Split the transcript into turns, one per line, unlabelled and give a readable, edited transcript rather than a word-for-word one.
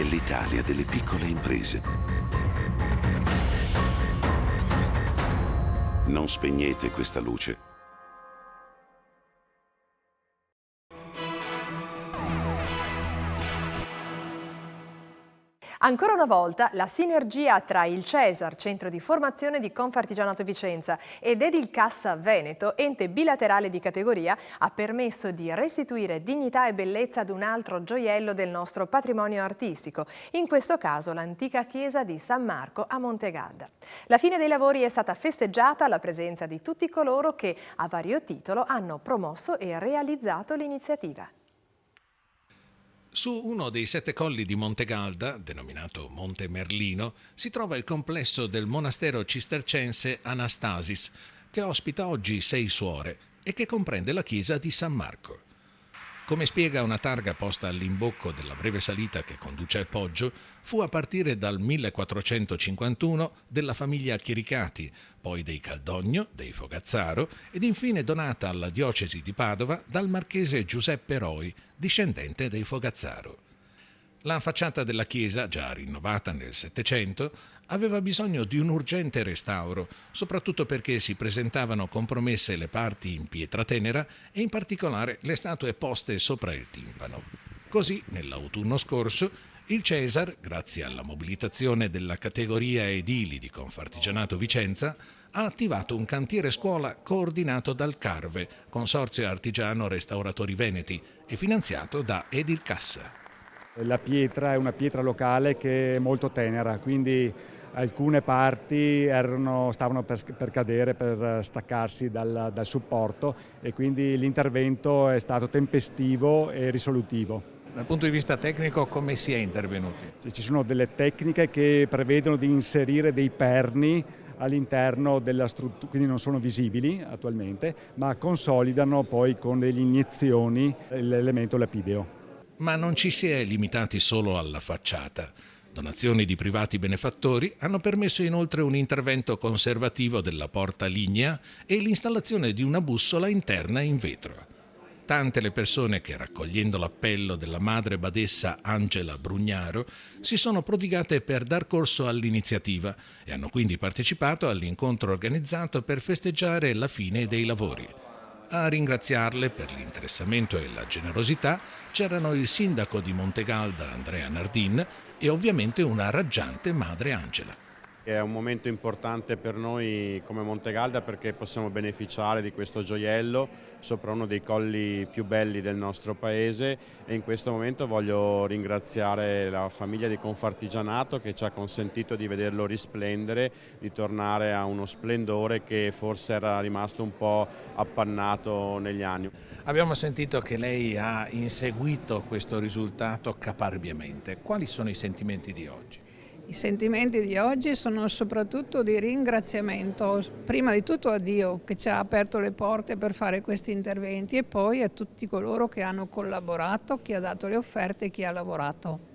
l'Italia delle piccole imprese. Non spegnete questa luce.
Ancora una volta la sinergia tra il Cesar, centro di formazione di Confartigianato Vicenza, ed Edilcassa Veneto, ente bilaterale di categoria, ha permesso di restituire dignità e bellezza ad un altro gioiello del nostro patrimonio artistico, in questo caso l'antica chiesa di San Marco a Montegalda. La fine dei lavori è stata festeggiata alla presenza di tutti coloro che, a vario titolo, hanno promosso e realizzato l'iniziativa.
Su uno dei 7 colli di Montegalda, denominato Monte Merlino, si trova il complesso del monastero cistercense Anastasis, che ospita oggi 6 suore e che comprende la chiesa di San Marco. Come spiega una targa posta all'imbocco della breve salita che conduce al Poggio, fu a partire dal 1451 della famiglia Chiericati, poi dei Caldogno, dei Fogazzaro ed infine donata alla diocesi di Padova dal marchese Giuseppe Roi, discendente dei Fogazzaro. La facciata della chiesa, già rinnovata nel Settecento, aveva bisogno di un urgente restauro, soprattutto perché si presentavano compromesse le parti in pietra tenera e in particolare le statue poste sopra il timpano. Così, nell'autunno scorso, il Cesar, grazie alla mobilitazione della categoria edili di Confartigianato Vicenza, ha attivato un cantiere scuola coordinato dal Carve, Consorzio Artigiano Restauratori Veneti, e finanziato da Edilcassa.
La pietra è una pietra locale che è molto tenera, quindi alcune parti stavano per cadere, per staccarsi dal supporto, e quindi l'intervento è stato tempestivo e risolutivo.
Dal punto di vista tecnico, come si è intervenuti?
Ci sono delle tecniche che prevedono di inserire dei perni all'interno della struttura, quindi non sono visibili attualmente, ma consolidano poi con delle iniezioni l'elemento lapideo.
Ma non ci si è limitati solo alla facciata. Donazioni di privati benefattori hanno permesso inoltre un intervento conservativo della porta lignea e l'installazione di una bussola interna in vetro. Tante le persone che, raccogliendo l'appello della madre badessa Angela Brugnaro, si sono prodigate per dar corso all'iniziativa e hanno quindi partecipato all'incontro organizzato per festeggiare la fine dei lavori. A ringraziarle per l'interessamento e la generosità c'erano il sindaco di Montegalda Andrea Nardin e ovviamente una raggiante madre Angela.
È un momento importante per noi come Montegalda perché possiamo beneficiare di questo gioiello sopra uno dei colli più belli del nostro paese, e in questo momento voglio ringraziare la famiglia di Confartigianato che ci ha consentito di vederlo risplendere, di tornare a uno splendore che forse era rimasto un po' appannato negli anni.
Abbiamo sentito che lei ha inseguito questo risultato caparbiamente. Quali sono i sentimenti di oggi?
I sentimenti di oggi sono soprattutto di ringraziamento, prima di tutto a Dio che ci ha aperto le porte per fare questi interventi, e poi a tutti coloro che hanno collaborato, chi ha dato le offerte e chi ha lavorato.